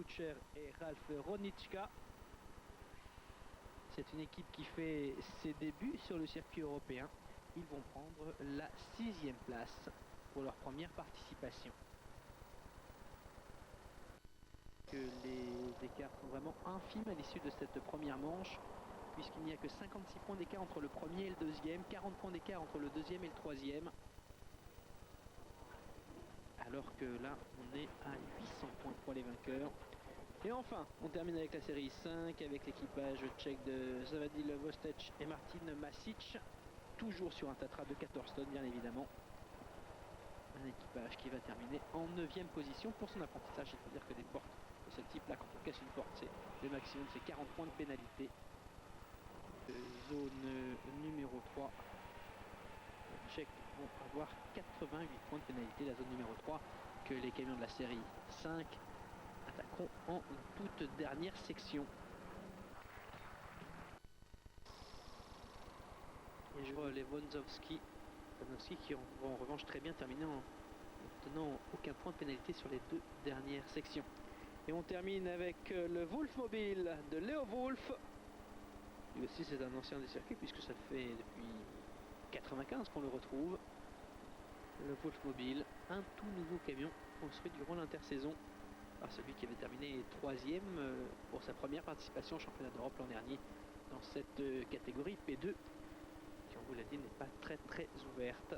Kutscher et Ralf Roniczka. C'est une équipe qui fait ses débuts sur le circuit européen. Ils vont prendre la 6e place pour leur première participation. Que les écarts sont vraiment infimes à l'issue de cette première manche, puisqu'il n'y a que 56 points d'écart entre le premier et le deuxième, 40 points d'écart entre le deuxième et le troisième. Alors que là, on est à 800 points pour les vainqueurs. Et enfin, on termine avec la série 5, avec l'équipage tchèque de Zavadil Vostech et Martin Masic, toujours sur un Tatra de 14 tonnes, bien évidemment. Un équipage qui va terminer en 9e position pour son apprentissage. Il faut dire que des portes de ce type-là, quand on casse une porte, le maximum c'est 40 points de pénalité. Zone numéro 3. Les Tchèques vont avoir 88 points de pénalité, la zone numéro 3, que les camions de la série 5 attaqueront en toute dernière section. Et je vois les Wonzowski qui vont en revanche très bien terminer en n'obtenant aucun point de pénalité sur les 2 dernières sections. Et on termine avec le Wolfmobile de Leo Wolf. Lui aussi c'est un ancien des circuits puisque ça fait depuis 95 qu'on le retrouve. Le Wolfmobile, un tout nouveau camion construit durant l'intersaison par celui qui avait terminé 3e pour sa première participation au championnat d'Europe l'an dernier dans cette catégorie P2 qui, on vous l'a dit, n'est pas très ouverte.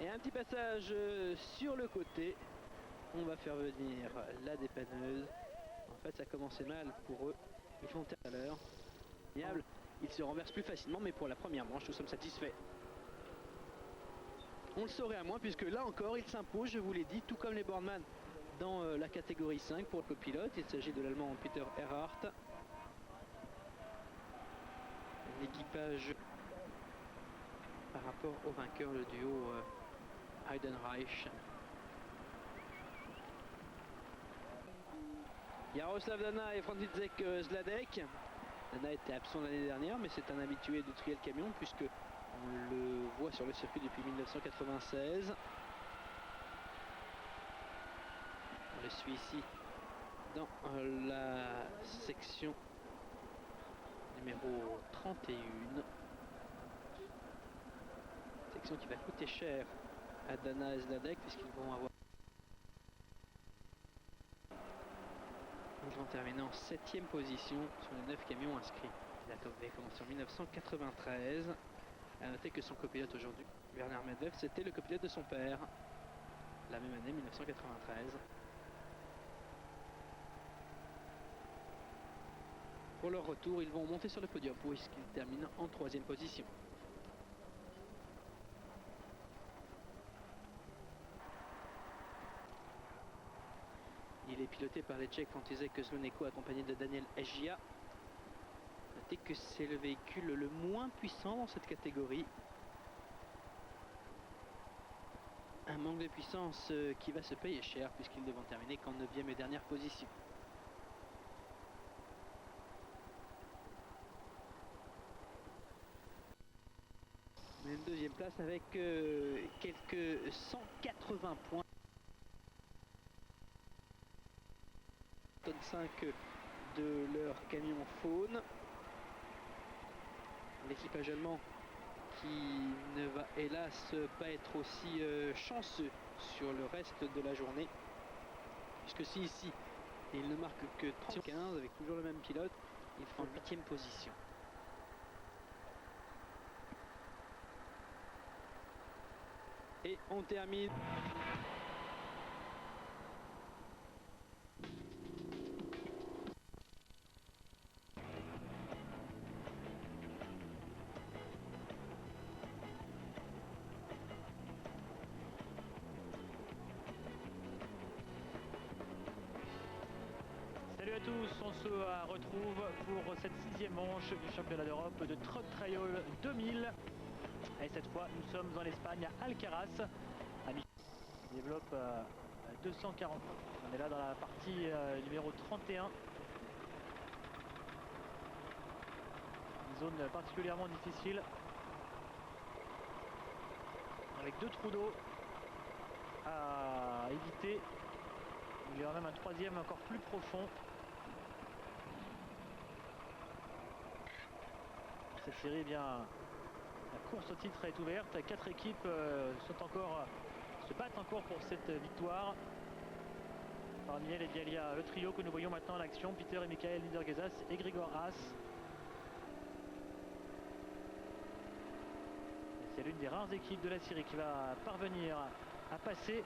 Et un petit passage sur le côté. On va faire venir la dépanneuse. En fait, ça commençait mal pour eux. Ils font tout à l'heure. Ils se renversent plus facilement, mais pour la première manche, nous sommes satisfaits. On le saurait à moins, puisque là encore, il s'impose, je vous l'ai dit, tout comme les Bornemann dans la catégorie 5 pour le pilote. Il s'agit de l'Allemand Peter Erhardt. L'équipage par rapport au vainqueur, le duo Heidenreich. Jaroslav Dana et František Zladek. Dana était absent l'année dernière, mais c'est un habitué du trial camion puisque on le voit sur le circuit depuis 1996. On le suit ici dans la section numéro 31. Section qui va coûter cher à Dana et Zladek puisqu'ils vont avoir... Ils vont terminer en 7e position sur les 9 camions inscrits. Il a commencé en 1993. A noter que son copilote aujourd'hui, Bernard Medvedev, c'était le copilote de son père, la même année, 1993. Pour leur retour, ils vont monter sur le podium puisqu'ils terminent en 3e position. Il est piloté par les Tchèques František Zvoneko accompagné de Daniel Egia. Notez que c'est le véhicule le moins puissant dans cette catégorie. Un manque de puissance qui va se payer cher puisqu'ils ne vont terminer qu'en 9e et dernière position. Mais une 2e place avec quelques 180 points. 5 de leur camion Faune. L'équipage allemand qui ne va hélas pas être aussi chanceux sur le reste de la journée, puisque si ici il ne marque que 35 avec toujours le même pilote, il fait en 8e position. Et on termine. Salut à tous, on se retrouve pour cette 6e manche du championnat d'Europe de Truck Trial 2000. Et cette fois, nous sommes en Espagne à Alcaraz. On développe 240. On est là dans la partie numéro 31. Une zone particulièrement difficile. avec 2 trous d'eau à éviter. Il y aura même un troisième encore plus profond. Cette série, eh bien, la course au titre est ouverte. 4 équipes se battent encore pour cette victoire. Parmi elles, il y a le trio que nous voyons maintenant en action, Peter et Michael Niedergesas et Grigor Haas. C'est l'une des rares équipes de la série qui va parvenir à passer